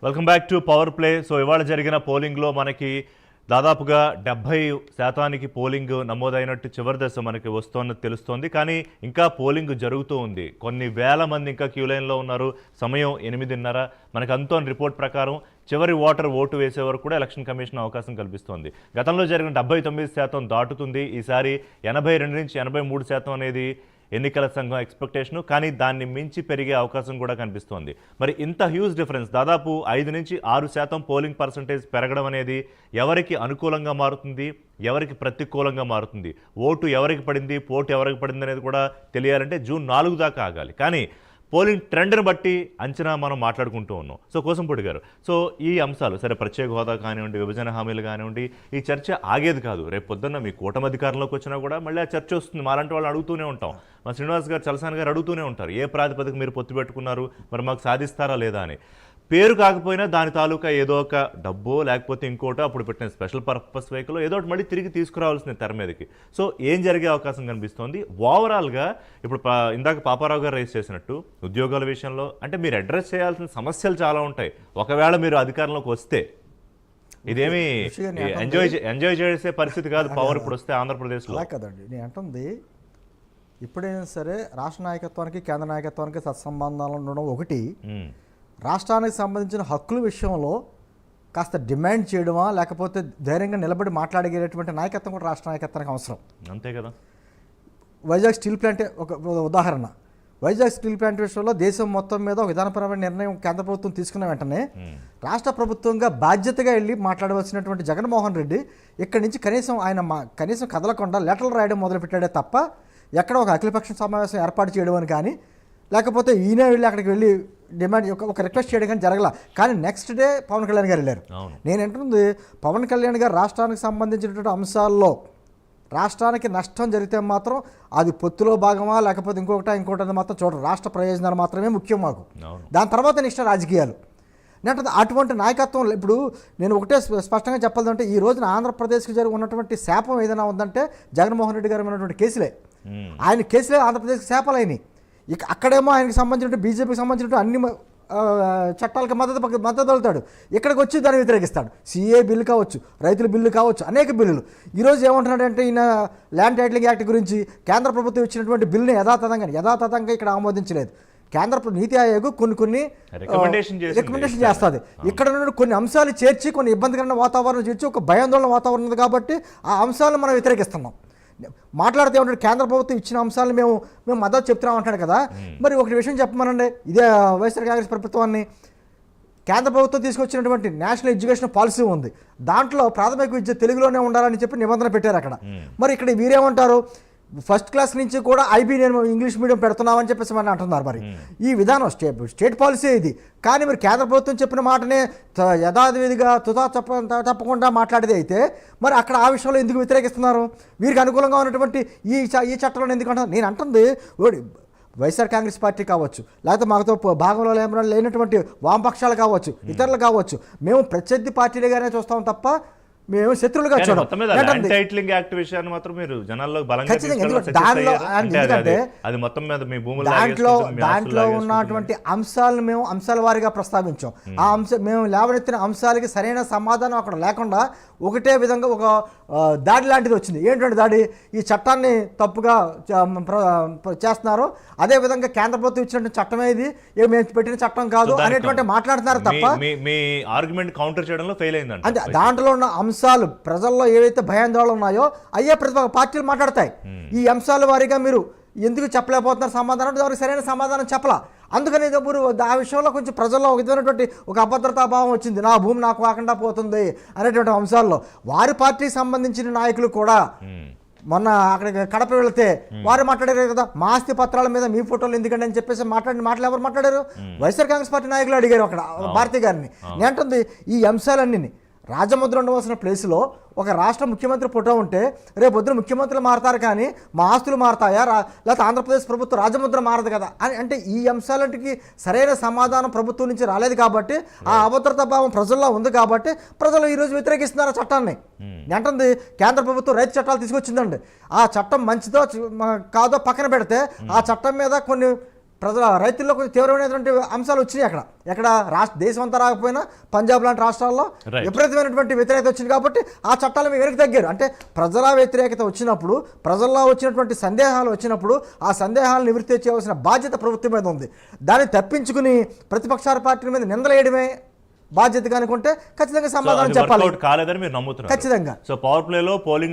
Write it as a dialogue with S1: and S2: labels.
S1: Welcome back to power play. So ఇవాళ జరిగిన పోలింగ్లో మనకి దాదాపుగా 70% పోలింగ్ నమోదైనట్టు చివరి దశ మనకి వస్తోన్నది తెలుస్తోంది. కానీ ఇంకా పోలింగ్ జరుగుతూ ఉంది. కొన్ని వేల మంది ఇంకా క్యూ లైన్లో ఉన్నారు. సమయం 8:30. మనకు అంతోని రిపోర్ట్ ప్రకారం చివరి ఓటు వేసే వరకు కూడా ఎలక్షన్ కమిషన్ అవకాశం కల్పిస్తోంది. గతంలో జరిగిన 79% దాటుతుంది. ఈసారి 82 నుంచి 83% అనేది ఎన్నికల సంఘం ఎక్స్పెక్టేషను. కానీ దాన్ని మించి పెరిగే అవకాశం కూడా కనిపిస్తోంది. మరి ఇంత హ్యూజ్ డిఫరెన్స్, దాదాపు 5 నుంచి 6% పోలింగ్ పర్సంటేజ్ పెరగడం అనేది ఎవరికి అనుకూలంగా మారుతుంది, ఎవరికి ప్రతికూలంగా మారుతుంది, ఓటు ఎవరికి పడింది, పోటు ఎవరికి పడింది అనేది కూడా తెలియాలంటే జూన్ 4 దాకా ఆగాలి. కానీ పోలింగ్ ట్రెండ్ని బట్టి అంచనా మనం మాట్లాడుకుంటూ ఉన్నాం. సో కోసంపూడి గారు, సో ఈ అంశాలు సరే, ప్రత్యేక హోదా కానివ్వండి, విభజన హామీలు కానివ్వండి, ఈ చర్చ ఆగేది కాదు. రేపు పొద్దున్న మీ కూటమి అధికారంలోకి వచ్చినా కూడా మళ్ళీ ఆ చర్చ వస్తుంది. మాలాంటి వాళ్ళు అడుగుతూనే ఉంటాం. మా శ్రీనివాస్ గారు, చలసాని గారు అడుగుతూనే ఉంటారు, ఏ ప్రాతిపదిక మీరు పొత్తు పెట్టుకున్నారు, మరి మాకు సాధిస్తారా లేదా అని. పేరు కాకపోయినా దాని తాలూకా ఏదో ఒక డబ్బో లేకపోతే ఇంకోటో అప్పుడు పెట్టిన స్పెషల్ పర్పస్ వెహికల్ ఏదో ఒకటి మళ్ళీ తిరిగి తీసుకురావాల్సిన తెర మీదకి. సో ఏం జరిగే అవకాశం కనిపిస్తోంది ఓవరాల్గా? ఇప్పుడు ఇందాక పాపారావు గారు రైజ్ చేసినట్టు ఉద్యోగాల విషయంలో అంటే మీరు అడ్రస్ చేయాల్సిన సమస్యలు చాలా ఉంటాయి. ఒకవేళ మీరు అధికారంలోకి వస్తే ఇదేమి ఎంజాయ్ చేసే పరిస్థితి కాదు పవర్ ఇప్పుడు వస్తే ఆంధ్రప్రదేశ్లో.
S2: అలా కదండి నేను అంటుంది. ఇప్పుడైనా సరే రాష్ట్ర నాయకత్వానికి కేంద్ర నాయకత్వానికి సత్సంబంధాలు ఉండడం ఒకటి, రాష్ట్రానికి సంబంధించిన హక్కుల విషయంలో కాస్త డిమాండ్ చేయడమా లేకపోతే ధైర్యంగా నిలబడి మాట్లాడగలిగేటువంటి నాయకత్వం కూడా రాష్ట్ర నాయకత్వానికి అవసరం.
S1: అంతే కదా.
S2: వైజాగ్ స్టీల్ ప్లాంట్ ఒక ఉదాహరణ. వైజాగ్ స్టీల్ ప్లాంట్ విషయంలో దేశం మొత్తం మీద ఒక విధానపరమైన నిర్ణయం కేంద్ర ప్రభుత్వం తీసుకున్న వెంటనే రాష్ట్ర ప్రభుత్వంగా బాధ్యతగా వెళ్ళి మాట్లాడవలసినటువంటి జగన్మోహన్ రెడ్డి ఇక్కడి నుంచి కనీసం కదలకుండా లెటర్లు రాయడం మొదలుపెట్టాడే తప్ప ఎక్కడ ఒక అఖిలపక్ష సమావేశం ఏర్పాటు చేయడం అని కానీ లేకపోతే ఈయన వెళ్ళి అక్కడికి వెళ్ళి డిమాండ్ ఒక రిక్వెస్ట్ చేయడం కానీ జరగల. కానీ నెక్స్ట్ డే పవన్ కళ్యాణ్ గారు వెళ్ళారు. నేను అంటుంది, పవన్ కళ్యాణ్ గారు రాష్ట్రానికి సంబంధించినటువంటి అంశాల్లో రాష్ట్రానికి నష్టం జరిగితే మాత్రం అది పొత్తులో భాగమా లేకపోతే ఇంకోటి మాత్రం చూడరు. రాష్ట్ర ప్రయోజనాలు మాత్రమే ముఖ్యం మాకు. దాని తర్వాత నెక్స్ట్ రాజకీయాలు. అంటే అటువంటి నాయకత్వం ఇప్పుడు నేను ఒకటే స్పష్టంగా చెప్పాలంటే ఈ రోజున ఆంధ్రప్రదేశ్కి జరిగి ఉన్నటువంటి శాపం ఏదైనా ఉందంటే జగన్మోహన్ రెడ్డి గారు ఉన్నటువంటి కేసులే. ఆయన కేసులే ఆంధ్రప్రదేశ్కి శాపాలు అయినాయి. ఇక అక్కడేమో ఆయనకి సంబంధించిన బీజేపీకి సంబంధించిన అన్ని చట్టాలకు మద్దతు వెళ్తాడు, ఇక్కడికి వచ్చి దాన్ని వ్యతిరేకిస్తాడు. సిఏ బిల్లు కావచ్చు, రైతుల బిల్లు కావచ్చు, అనేక బిల్లులు. ఈరోజు ఏమంటున్నాడంటే ఈయన ల్యాండ్ టైటిలింగ్ యాక్ట్ గురించి కేంద్ర ప్రభుత్వం ఇచ్చినటువంటి బిల్లుని యథాతథంగా ఇక్కడ ఆమోదించలేదు. కేంద్ర నీతి ఆయోగ్ కొన్ని రికమెండేషన్ చేస్తుంది. ఇక్కడ నుండి కొన్ని అంశాలు చేర్చి కొన్ని ఇబ్బందికరమైన వాతావరణం చేర్చి ఒక భయాందోళన వాతావరణం ఉంది కాబట్టి ఆ అంశాలను మనం వ్యతిరేకిస్తున్నాం. మాట్లాడితే ఏమంటాడు, కేంద్ర ప్రభుత్వం ఇచ్చిన అంశాలను మేము మద్దతు చెప్తున్నాం అంటాడు కదా. మరి ఒకటి విషయం చెప్పమనండి, ఇదే వైఎస్ఆర్ కాంగ్రెస్ ప్రభుత్వాన్ని కేంద్ర ప్రభుత్వం తీసుకొచ్చినటువంటి నేషనల్ ఎడ్యుకేషన్ పాలసీ ఉంది. దాంట్లో ప్రాథమిక విద్య తెలుగులోనే ఉండాలని చెప్పి నిబంధన పెట్టారు అక్కడ. మరి ఇక్కడ వీరేమంటారు, ఫస్ట్ క్లాస్ నుంచి కూడా నేను ఇంగ్లీష్ మీడియం పెడుతున్నామని చెప్పేసి మనం అంటున్నారు. మరి ఈ విధానం స్టేట్ పాలసీ ఇది. కానీ మీరు కేంద్ర ప్రభుత్వం చెప్పిన మాటనే యథావిధిగా తప్పకుండా మాట్లాడేది అయితే మరి అక్కడ ఆ విషయంలో ఎందుకు వ్యతిరేకిస్తున్నారు? వీరికి అనుకూలంగా ఉన్నటువంటి ఈ చట్టంలో ఎందుకు అంటున్నారు? నేను అంటుంది వైఎస్ఆర్ కాంగ్రెస్ పార్టీ కావచ్చు, లేకపోతే మాతో భాగంలో లేనటువంటి వామపక్షాలు కావచ్చు, ఇతరులు కావచ్చు, మేము ప్రత్యర్థి పార్టీలుగానే చూస్తాం తప్ప మేము శత్రువులుగా చూడం. దాంట్లో ఉన్నటువంటి అంశాలను మేము అంశాల వారీగా ప్రస్తావించాం. ఆ మేము లేవనెత్తిన అంశాలకి సరైన సమాధానం అక్కడ లేకుండా ఒకటే విధంగా ఒక దాడి లాంటిది వచ్చింది. ఏంటంటే దాడి, ఈ చట్టాన్ని తప్పుగా చేస్తున్నారు, అదే విధంగా కేంద్ర ప్రభుత్వం ఇచ్చినటువంటి చట్టమే ఇది, మేము పెట్టిన చట్టం కాదు అనేటువంటి మాట్లాడుతున్నారు తప్ప అంటే దాంట్లో ఉన్న అంశాలు ప్రజల్లో ఏవైతే భయాందోళనలు ఉన్నాయో అయ్యే ప్రతి పార్టీలు మాట్లాడతాయి. ఈ అంశాల వారీగా మీరు ఎందుకు చెప్పలేకపోతున్నారు సమాధానం, ఎవరికి సరైన సమాధానం చెప్పలా. అందుకని ఆ విషయంలో కొంచెం ప్రజల్లో ఒక విధమైనటువంటి ఒక అభద్రతాభావం వచ్చింది. నా భూమి నాకు కాకుండా పోతుంది అనేటువంటి అంశాల్లో వారి పార్టీకి సంబంధించిన నాయకులు కూడా మొన్న అక్కడికి కడప వెళితే వారు మాట్లాడారు కదా, మా ఆస్తి పత్రాల మీద మీ ఫోటోలు ఎందుకండి అని చెప్పేసి మాటలు ఎవరు మాట్లాడారు? వైఎస్ఆర్ కాంగ్రెస్ పార్టీ నాయకులు అడిగారు అక్కడ భారతి గారిని. నేను అంటుంది ఈ అంశాలన్నీ రాజముద్ర ఉండవలసిన ప్లేస్లో ఒక రాష్ట్ర ముఖ్యమంత్రి ఫోటో ఉంటే రేపు పొద్దున ముఖ్యమంత్రులు మారతారు కానీ మా ఆస్తులు మారతాయా, లేకపోతే ఆంధ్రప్రదేశ్ ప్రభుత్వం రాజముద్ర మారదు కదా అని. అంటే ఈ అంశాలకి సరైన సమాధానం ప్రభుత్వం నుంచి రాలేదు కాబట్టి ఆ అభద్రతా భావం ప్రజల్లో ఉంది కాబట్టి ప్రజలు ఈరోజు వ్యతిరేకిస్తున్నారు ఆ చట్టాన్ని. అంటుంది కేంద్ర ప్రభుత్వం రైతు చట్టాలు తీసుకొచ్చిందండి, ఆ చట్టం మంచిదో కాదో పక్కన పెడితే ఆ చట్టం మీద కొన్ని రైతుల్లో కొంచెం తీవ్రమైనటువంటి అంశాలు వచ్చినాయి ఎక్కడ దేశం అంతా రాకపోయినా పంజాబ్ లాంటి రాష్ట్రాల్లో
S1: Right.
S2: విపరీతమైనటువంటి వ్యతిరేకత వచ్చింది కాబట్టి ఆ చట్టాలు మీ వెనక్కి తగ్గారు. అంటే ప్రజల వ్యతిరేకత వచ్చినప్పుడు, ప్రజల్లో వచ్చినటువంటి సందేహాలు వచ్చినప్పుడు ఆ సందేహాలను నివృత్తి చేయవలసిన బాధ్యత ప్రభుత్వం మీద ఉంది. దాన్ని తప్పించుకుని ప్రతిపక్షాల పార్టీల మీద నిందలేయడమే బాధ్యత అనుకుంటే ఖచ్చితంగా సమాధానం చెప్పాలి.
S1: కాలేదని మీరు నమ్ముతున్నారు.
S2: ఖచ్చితంగా
S1: సో పవర్ ప్లేలో పోలింగ్